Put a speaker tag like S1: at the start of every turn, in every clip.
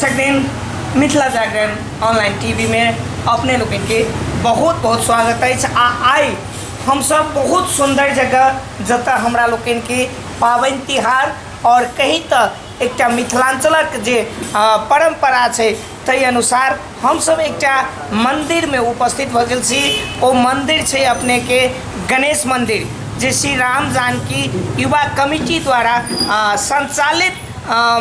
S1: दर्शक दिन मिथिला जागरण online TV में अपने लोग के बहुत बहुत स्वागत है। आई हम सब बहुत सुंदर जगह जता हमरा लोग के पावन तिहार और कहीं तक एक मिथिलांचलक जे परंपरा है तै अनुसार हम सब एक मंदिर में उपस्थित भ गेल छी। ओ मंदिर है अपने के गणेश मंदिर जे श्री राम जानकी युवा कमिटी द्वारा संचालित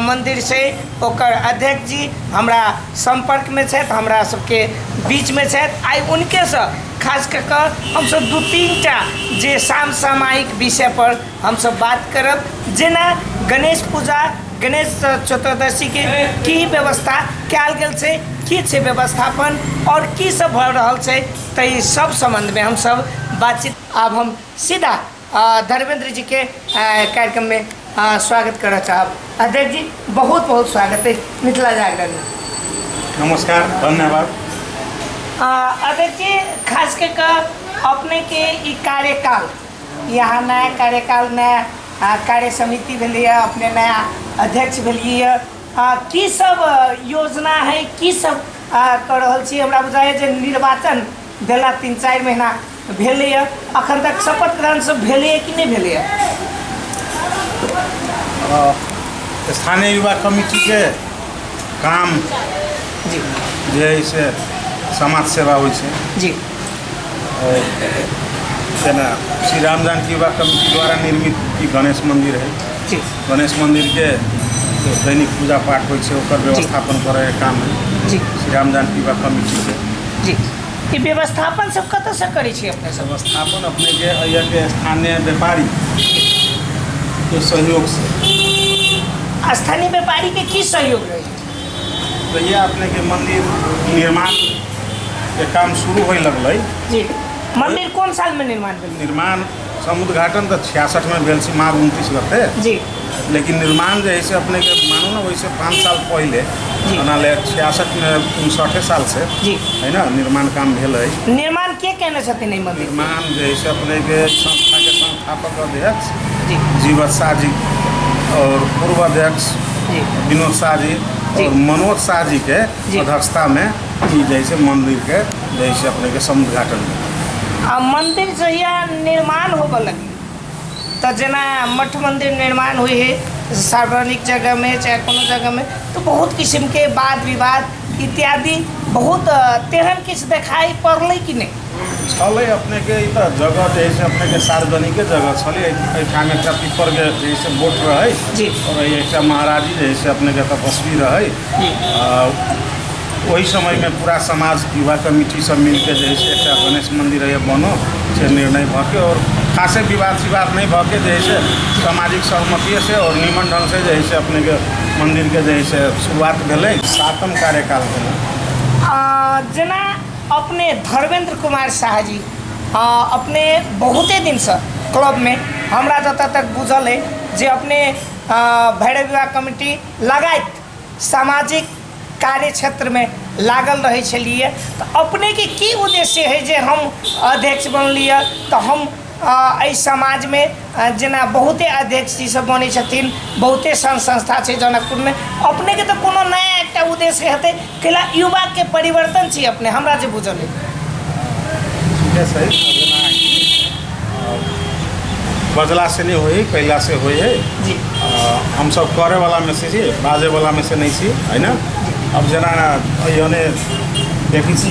S1: मंदिर से ओकर अध्यक्ष जी हमरा संपर्क में छे, हमरा सबके बीच में छे। आई उनके से खास कर हम सब दू तीन टा जे सामयिक विषय पर हम सब बात करब, जेना गणेश पूजा गणेश चतुर्दशी के की व्यवस्था कल गेल छे, की छे व्यवस्थापन और की सब भ रहल छे, तो सब संबंध में हम सब बातचीत। अब हम सीधा धर्मेंद्र जी के कार्यक्रम में स्वागत करना चाहब। अध्यक्ष जी बहुत बहुत स्वागत है मिथिला जागरण में।
S2: नमस्कार, धन्यवाद।
S1: अध्यक्ष जी खास कर अपने के ई कार्यकाल यहाँ नया कार्यकाल नया कार्य समिति भेलिए, अपने नया अध्यक्ष भेलिए, की सब योजना है, की सब कर रहल छी। हमरा बुझाए जे निर्वाचन भेला 3-4 महीना भेलिए, अखन तक शपथ ग्रहण सब भेलिए कि नहीं भेलिए?
S2: स्थानीय युवा कमिटी के काम
S1: जी
S2: जे है से समाज सेवा हो
S1: जी,
S2: और जेना श्री राम जानकी युवा कमिटी द्वारा निर्मित ई गणेश मंदिर है
S1: जी,
S2: गणेश मंदिर के दैनिक पूजा पाठ हो व्यवस्थापन करे काम है
S1: जी
S2: श्री राम जानकी युवा कमिटी के
S1: जी। ये व्यवस्थापन सब कत से करै छी अपने सब?
S2: व्यवस्थापन अपने के अइया के स्थानीय व्यापारी के सहयोग से।
S1: स्थानीय व्यापारी के की सहयोग रही?
S2: तो ये अपने के मंदिर निर्माण के काम शुरू होए लगल
S1: जी। मंदिर कौन साल में निर्माण भेल?
S2: निर्माण समुद्घाटन तो 66 में भेल छी, माघ 29 गते
S1: जी,
S2: लेकिन निर्माण जैसे अपने के मानो ना वैसे 5 साल पहले बना ले 66 में 59 साल से
S1: जी
S2: है ना निर्माण काम भेल है।
S1: निर्माण के कहने छथिन ई मंदिर?
S2: निर्माण जैसे अपने के संस्था के संस्थापक अध्यक्ष
S1: जी
S2: जीवत शाह जी और पूर्व अध्यक्ष
S1: जी
S2: विनोद शाह जी
S1: जी।
S2: और मनोज शाह जी के अध्यक्षता में ई जैसे मंदिर के जैसे अपने के समुद्घाटन में
S1: मंदिर जहिया निर्माण होबे लगी तो जना मठ मंदिर निर्माण हुई है सार्वजनिक जगह में चाहे कोनो जगह में, तो बहुत किस्म के वाद विवाद इत्यादि बहुत तेहन किस दिखाई पड़ल कि नहीं
S2: छले। अपने के तो जगह जैसे अपने के सार्वजनिक जगह छले, एठाम एक पीपर के जैसे बोट रहे
S1: जी
S2: और एक महाराजी जैसे अपने के तपस्वी रहे
S1: जी।
S2: वही समय में पूरा समाज युवा कमिटी सब मिलकर जैसे एक गणेश मंदिर है बनो से निर्णय भके और खासे विवाद नहीं भके जैसे सामाजिक सहमति से और निमन ढंग से जैसे अपने के मंदिर के जैसे शुरुआत भेले 7म कार्यकाल भेले।
S1: जना अपने धर्मेंद्र कुमार शाह जी अपने बहुते दिन से क्लब में हमरा जत तक बुझल है जे अपने भैरव युवा कमिटी लगायत सामाजिक कार्य क्षेत्र में लागल रहे छलिए, तो अपने के की उद्देश्य है जे हम अध्यक्ष बनलिए तो हम एहि समाज में जना बहुते अध्यक्ष जी सब बने छथिन, बहुते संस्था है जनकपुर में, अपने के तो कोनो नया एक उद्देश्य हेतै कैला युवा के परिवर्तन छी अपने हमरा जे बुझल है?
S2: बजला से नहीं होई कैला से होई है
S1: जी।
S2: हम सब करे वाला में से छी, बाजे वाला में से नहीं छी, है ना। अब जना यने देखी छी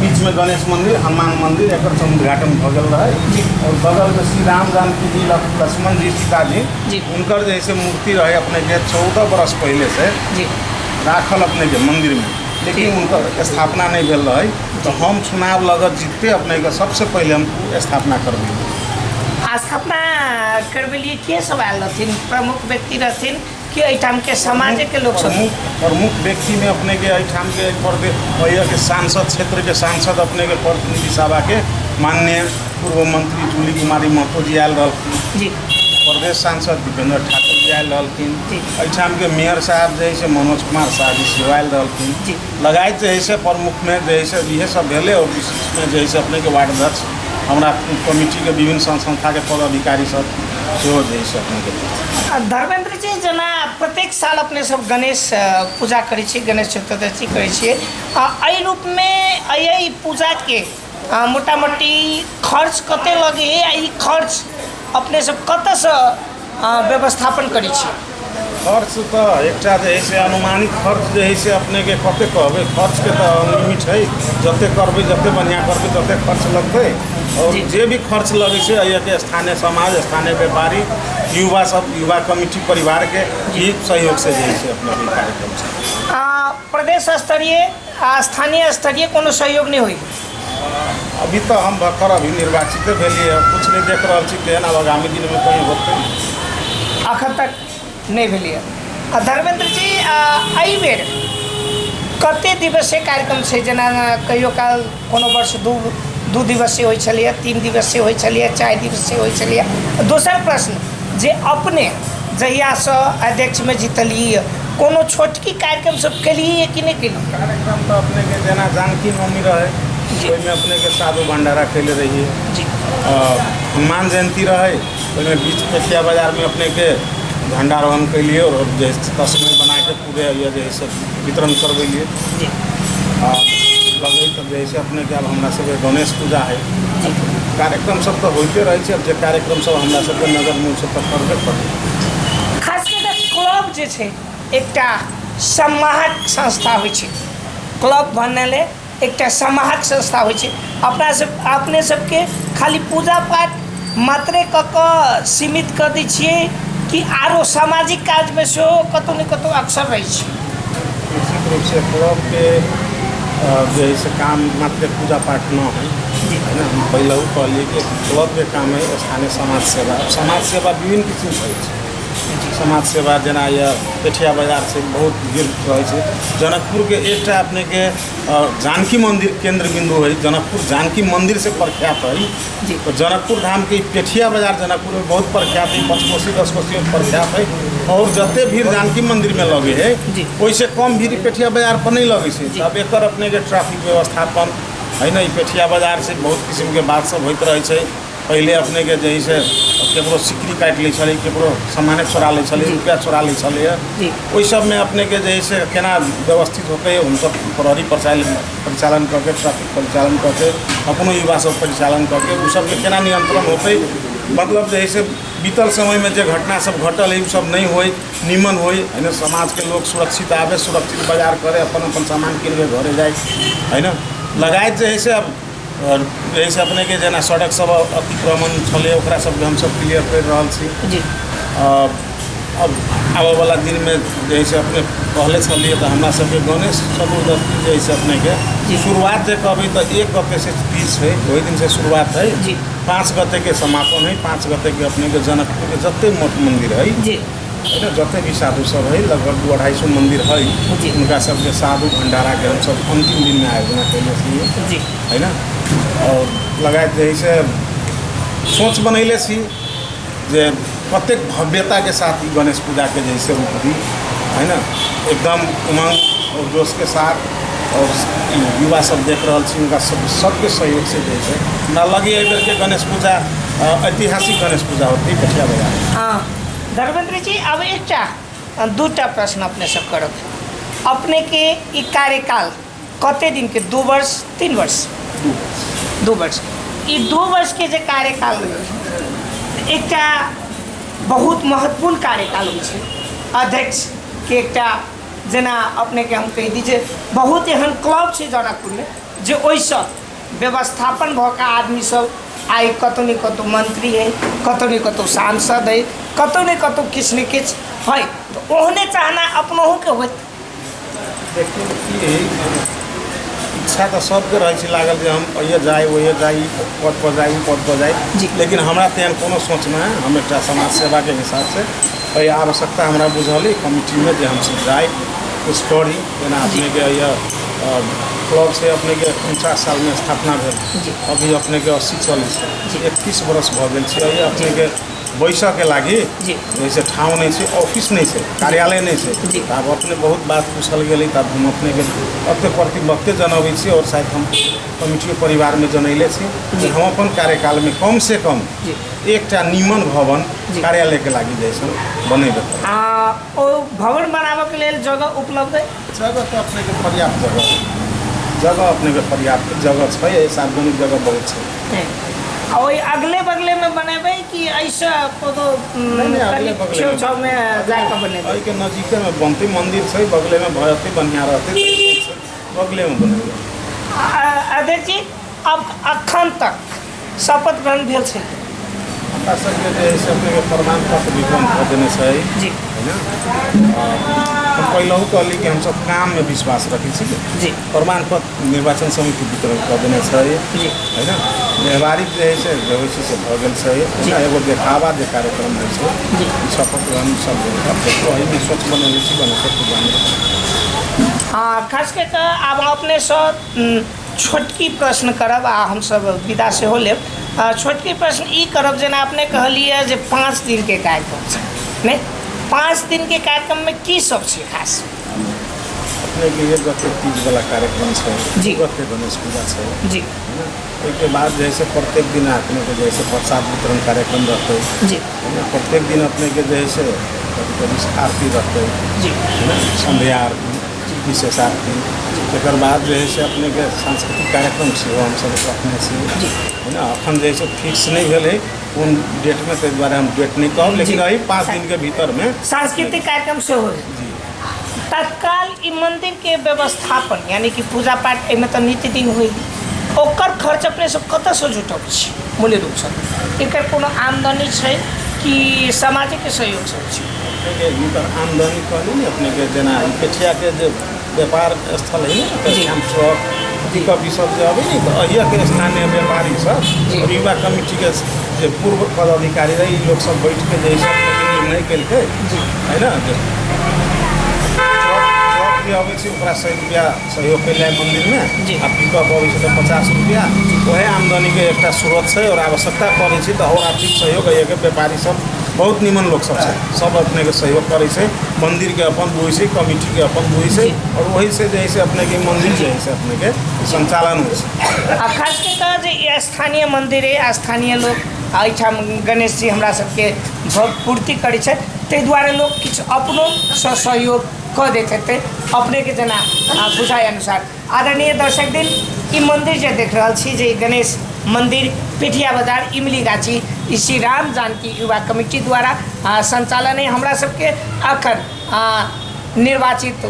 S2: बीच में गणेश मंदिर हनुमान मंदिर एक समुद्घाटन भगल रहे और बगल में श्री राम जानकी जी लक्ष्मण जी सीता जी उनकर जैसे मूर्ति रहे अपने के 14 बरस पहले से
S1: जी
S2: राखल अपने के मंदिर में, लेकिन उनकर स्थापना नहीं भेल रहे। तो हम चुनाव लगत जीतते अपने के सबसे पहले हम स्थापना करबे।
S1: स्थापना करबेलिए के सब आयल रहथिन? प्रमुख व्यक्ति रहथिन कि एठाम के समाज के लोग सब?
S2: प्रमुख व्यक्ति में अपने के एठाम के के सांसद क्षेत्र के सांसद अपने के प्रतिनिधि सभा के माननीय पूर्व मंत्री जूली कुमारी महतो जी आयल रहथिन
S1: जी,
S2: प्रदेश सांसद दीपेंद्र ठाकुर जी आयल रहथिन, एठाम के मेयर साहब जैसे मनोज कुमार शाह जी सेहो आयल रहथिन, लगायत जैसे प्रमुख में जैसे ये सब भेले और विशेष में जैसे अपने के वार्ड अध्यक्ष हमरा कमिटी के विभिन्न संस्था के पदाधिकारी सब सेहो जे छै अपनेके।
S1: धर्मेंद्र जी, जेना प्रत्येक साल अपने सब गणेश पूजा करै छी, गणेश चतुर्दशी करै छियै, एहि रूपमे एहि पूजाके मोटा मोटी खर्च कते लगे है, ई खर्च अपने सब कतऽसँ व्यवस्थापन करै छी?
S2: खर्च तो एकटा जे है से अनुमानित खर्च जे है से अपनेके कते कहबै, खर्चके तो लिमिट है, जते करबै जते बढ़िया करबै तते खर्च लगतै। और जे भी खर्च लगे छै अइके स्थानीय समाज, स्थानीय व्यापारी, युवा सब, युवा कमिटी परिवार के ही सहयोग से जे है से अपने कार्यक्रम छै।
S1: प्रदेश स्तरीय स्थानीय स्तरीय कोनो सहयोग नहीं हुई?
S2: अभी तो हम भक्कर अभी निर्वाचित भेलिए, कुछ नहीं देख रहा छी केहन अब आगामी दिन में कहीं होते
S1: अखन तक नहीं भेलिए। धर्मेंद्र जी, एहि बेर कते दिवसीय कार्यक्रम छै? जेना कहियो काल कोनो वर्ष दू दिवसीय होइ छलिए, 3 दिवसीय होइ छलिए, 4 दिवसीय होइ छलिए। दोसर प्रश्न, जे अपने जहियासँ अध्यक्षमे जीतलिए, कोनो छोटकी कार्यक्रम सब केलिए कि नहीं केलिए?
S2: कार्यक्रम तो अपने के जेना जानकी नवमी रहे, ओहिमे अपने के साधु भंडारा कैले रहिए
S1: जी।
S2: हनुमान जयंती रहे, ओहिमे बीच पेठिया बाजार में अपने के झंडारोहण कैलिए और जे तस्वीर बना के पूरे ये जे है वितरण करवेलिए
S1: जी।
S2: लगे तब जैसे अपने के अब हमरा सब गणेश पूजा है, कार्यक्रम सब तो होते रहे छै। अब जे कार्यक्रम सब हमरा सब नगर में से करबे पड़े।
S1: खास कर क्लब जे छै एकटा सम्माहक संस्था होइ छै। क्लब बनले एकटा सम्माहक संस्था होइ छै। अपने सबके खाली पूजा पाठ मात्रे कऽ सीमित कर दै छियै कि आरो सामाजिक काज में सेहो कतौ न कतौ अक्सर रहै छै?
S2: निश्चित रूप से क्लब के जे है से काम मात्र पूजा पाठ न है, है ना। हम पहले कहलिए कि क्लब के काम है स्थानीय समाज सेवा। समाज सेवा विभिन्न किस्म से है। समाज सेवा जेना ये पेठिया बाजार से बहुत भीड़ रहे छै। जनकपुर के एकटा अपने के जानकी मंदिर केंद्र बिंदु है। जनकपुर जानकी मंदिर से प्रख्यात है। तो जनकपुर धाम के पेठिया बाजार जनकपुर में बहुत प्रख्यात है, 5 कोसी 10 कोसी में प्रख्यात है। और जते भीड़ जानकी मंदिर में लगे है वैसे कम भीड़ पेठिया बाजार पर नहीं लगे छै। अब एक अपने के ट्रैफिक व्यवस्थापन है ना, पेठिया बाजार से बहुत किस्म के बात सब होते रहे छै। पहले अपने के जे है केकरो सिकरी काट ले छले, केकरो सामान चोरा ले छले, रुपया चोरा ले छले। ओहि सब में अपने के जे है केना व्यवस्थित होकर उन सब प्रहरी परिचालन करके, ट्रैफिक परिचालन करके, अपनो युवा सब परिचालन करके उ सब के केना नियंत्रण होते, मतलब जे है बीतल समय में जो घटना सब घटल है सब नहीं हो, निमन हो, है ना। समाज के लोग सुरक्षित आवे, सुरक्षित बाजार करे, अपन सामान किन के घरे जाए, है ना। लगायत जे है अब जैसे अपने के जेना सड़क सब अतिक्रमण छले ओकरा सब हम सब क्लियर कर रहल छी जी। अब आवे वाला दिन में जैसे अपने पहले छलिए तो हमरा सबके गणेश चतुर्दशी जैसे अपने के शुरुआत जे कहबै तो 1 गते से 30 है, वही दिन से शुरुआत है जी। 5 गते के समापन है। 5 गते के अपने के जनकपुर के जते मठ मंदिर है जी, है ना, जते भी साधु सब है, लगभग 200-250 मंदिर है, उनका सबके साधु भंडारा के हम सब अंतिम दिन में आयोजना कैले छी, है ना। और लगायत जैसे सोच बनैले छी जे प्रत्येक भव्यता के साथ ही गणेश पूजा के जैसे रूप दी, है ना, एकदम उमंग और जोश के साथ। और युवा सब देख रहा छी, उनका सबके सहयोग से जैसे ना लगे एहि के गणेश पूजा ऐतिहासिक गणेश पूजा होती है पेठिया बाजार।
S1: हाँ धर्मेंद्र जी, अब एकटा 2टा प्रश्न अपने सब करब। अपने के ई कार्यकाल कते दिन के? 2 वर्ष 3 वर्ष? 2 वर्ष। ई 2 वर्ष के जे कार्यकाल एकटा बहुत महत्वपूर्ण कार्यकाल होइ छै। अध्यक्ष के एकटा जेना अपने के हम कहि दी जे बहुत एहन क्लब छै जनकपुर में जे ओइसँ व्यवस्थापन भऽ कऽ आदमी सब आइ कतौ न कतौ मंत्री है, कतौ न कतौ सांसद है, कतौ न कतौ किछु न किछु है। तो ओहने चाहना अपनों के होत।
S2: देखिए इच्छा तो सबके रहे छै लागल जे हम ये जाए वो जाए, पद पर जाए पद पर जाए, लेकिन हमरा तेहन कोनो सोच ना है। हम एक समाज सेवा के हिसाब से ये आवश्यकता हमरा बुझल कमिटी में जे हम सब जाए कुछ करी। जेना अपने के क्लब से अपने के 49 साल में स्थापना भेल, अभी अपने के 80 चल 31 बरस भ गेल छै। अपने के बैसा के लागी
S1: जी।
S2: जैसे ठाव नहीं से ऑफिस नहीं से कार्यालय नहीं से
S1: जी।
S2: तो अब अपने बहुत बात पूछल गई तब हम अपने के अत्य प्रति वक्ते जनबै छी और शायद हम कमिटी परिवार में जनैले छी
S1: जी।
S2: हम अपन कार्यकाल में कम से कम
S1: जी।
S2: एक नीमन भवन
S1: जी।
S2: कार्यालय के लागी जैसे बनेबे
S1: ओ भवन बनाबे के लेल जगह उपलब्ध है?
S2: जगह तो अपने के पर्याप्त जगह अपने के पर्याप्त जगह है, सार्वजनिक जगह बहुत है।
S1: और अगले बगले में बनेबे कि ऐसा कोनो
S2: अगले बगले में।
S1: छेउ में जाकर बनेबे?
S2: के नजीके में बनते मंदिर है, बगले में भयते बढ़िया रहते बगले में बनेबे।
S1: अध्यक्ष जी, अब अखन तक शपथ ग्रहण भेल छै?
S2: हमरा सबके जे है से अपने के प्रमाण पत्र वितरण कर देने से
S1: जी।
S2: है ना। हम पहले कहली कि हम सब काम में विश्वास रखी छी।
S1: जी।
S2: प्रमाण पत्र निर्वाचन समिति वितरण कर देने से
S1: जी।
S2: है ना। व्यवहारिक जे है से व्यवस्थित से भऽ गेल छै है ना। एगो देखावा जे कार्यक्रम है छै
S1: जी।
S2: शपथ ग्रहण सब देखो एहि में स्वच्छ बनेले छी बने सब बने।
S1: हाँ, खास के आब अपने सब छोटकी प्रश्न करब आ हम सब विदा से हो लेब। छोटकी प्रश्न ई करब जेना अपने कहलिए जे 5 दिन के कार्यक्रम छै नहीं, 5 दिन के कार्यक्रम में की सब छै खास?
S2: अपने के ये गते तीज वाला कार्यक्रम छै
S1: जी।
S2: गते गणेश पूजा छै
S1: जी।
S2: है ना। उसके बाद जैसे प्रत्येक दिन अपने के जैसे प्रसाद वितरण कार्यक्रम रहते
S1: जी।
S2: है ना। प्रत्येक दिन अपने के जैसे कभी आरती रहते
S1: जी।
S2: है ना, संध्या आरती विशेष आरती। एक बाद जो है से अपने के सांस्कृतिक कार्यक्रम से हम सब रखने से
S1: जी।
S2: है ना। अखन जैसे फिक्स नहीं भेले उन डेट में तो द्वारा हम डेट नहीं कहब, लेकिन रही 5 दिन के भीतर में
S1: सांस्कृतिक कार्यक्रम से हो
S2: जी।
S1: तत्काल ई मंदिर के व्यवस्थापन यानी कि पूजा पाठ एहिमे तो नित्य दिन हुई, ओकर खर्च अपने सब कतऽ से जुटब छी मूल्य रूप से? एकर कोनो आमदनी छै कि सामाजिक सहयोग से छै?
S2: अपने के आमदनी कहली ने अपने के जेना पेठिया के जो व्यापार स्थल है ना,
S1: जी।
S2: हम ट्रक पिकअप ई सब जो अभी नहीं तो अहिया के स्थानीय व्यापारी सब
S1: जी।
S2: और युवा कमिटी के जो पूर्व पदाधिकारी रही लोग सब बैठ के जैसे निर्णय कल है ना। ट्रक भी अबै छै ओकरा 100 रुपया सहयोग कैल मंदिर में
S1: जी।
S2: आ पिकअप अबै छै तो 50 रुपया। वह आमदनी के एक स्रोत है और आवश्यकता पड़े छै तो और आर्थिक सहयोग है के व्यापारी सब बहुत निमन लोग सब है सब अपने के सहयोग करे से मंदिर के अपन बुझे से कमिटी के अपन बुझे से और वही से जैसे अपने के मंदिर जैसे अपने के संचालन हो।
S1: खास के कह जे ई स्थानीय मंदिर है, स्थानीय लोग एहिठाम गणेश जी हमरा सबके पूर्ति करै छै, ताहि दुआरे लोग किछु अपनो सहयोग कऽ दैत हेतै अपने के जेना बुझाइ अनुसार। आदरणीय दर्शक दिन, ई मंदिर जे देख रहल छी जे गणेश मंदिर पिठिया बाजार इमली गाछी ई श्री राम जानकी युवा कमिटी द्वारा संचालन है। हमरा सबके अखन निर्वाचित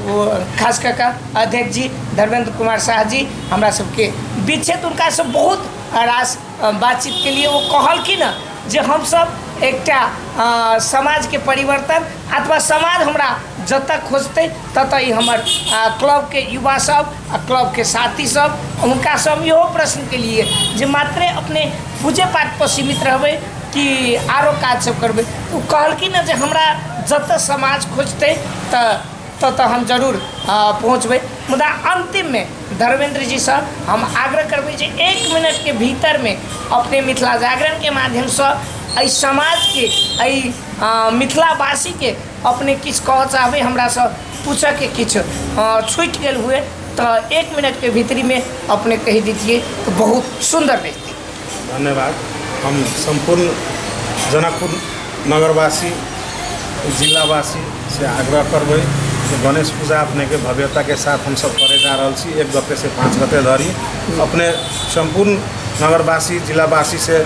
S1: खास कर अध्यक्ष जी धर्मेंद्र कुमार शाह जी हमरा सबके बीच छथि। उनका सब बहुत रास बातचीत के लिए वो कहलखिन जे हम सब एकटा समाज के परिवर्तन अथवा समाज हमरा जतऽ खोजते ततऽ ही हमर क्लब के युवा सब क्लब के साथी सब उनका सब इहो प्रश्न के लिए जे मात्रे अपने पूजे पाठ पर सीमित रहबै कि आरो काज सब करबै, तो कहलखिन जे हमरा जतऽ समाज खोजते ततऽ हम जरूर पहुँचबै। मुदा अंतिम में धर्मेंद्र जी से हम आग्रह करबै जे 1 मिनट के भीतर में अपने मिथिला जागरण के माध्यम से एहि समाज के एहि मिथिलावासी के अपने किछु कहऽ चाहबै, हमरा से पूछऽ के किछु छूटि गेल हुए तो 1 मिनट के भीतरी में अपने कही दीजिए तो बहुत सुंदर रहती।
S2: धन्यवाद। हम संपूर्ण जनकपुर नगरवासी जिलावासी से आग्रह करबै कि गणेश पूजा अपने के भव्यता के साथ हम सब करे जा रहा छी 1 गते से 5 गते धरी। अपने संपूर्ण नगरवासी जिलावासी से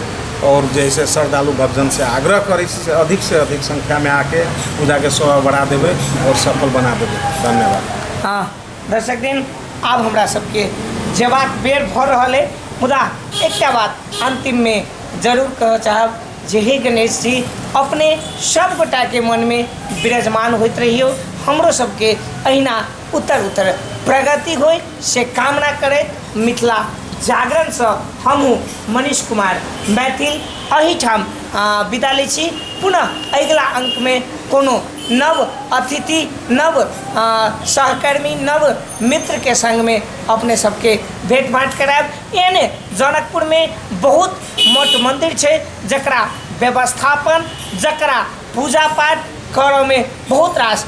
S2: और जैसे श्रद्धालु भक्तजन से आग्रह करै छी से अधिक संख्या में आके पूजा के शोभा बढ़ा देवे और सफल बना देवे। धन्यवाद।
S1: हाँ दर्शक दिन, आब हमरा सबके जेबाक बेर भऽ रहल है, मुदा एकटा बात अंतिम में जरूर कहऽ चाहब जे हे गणेश जी अपने सब गोटा के मन में विराजमान होइत रहियो, हमरो सबके अहिना उत्तर प्रगति होय से कामना करैत मिथिला जागरण से हमहूँ मनीष कुमार मैथिल अहिठाम विदा लै छी। पुनः अगिला अंक में कोनो नव अतिथि नव सहकर्मी नव मित्र के संग में अपने सबके भेंट भाट करायब। एहने जनकपुर में बहुत मठ मंदिर छै जकरा व्यवस्थापन जकरा पूजा पाठ करऽ में बहुत रास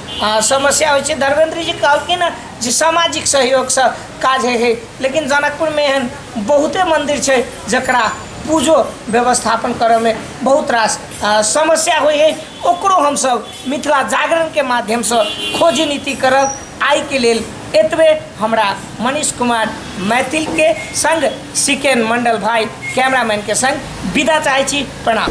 S1: समस्या होइ छै। धर्मेंद्र जी कहलखिन जे सामाजिक सहयोग से काज है, लेकिन जनकपुर में एहन बहुते मंदिर छै जकरा पूजो व्यवस्थापन करऽ में बहुत रास समस्या होइ है। ओकरो हम सब मिथिला जागरण के माध्यम से खोजी नीति करब। आई के लेल एतबे। हमरा मनीष कुमार मैथिल के संग सिकेन मंडल भाई कैमरामैन के संग विदा चाहै छी। प्रणाम।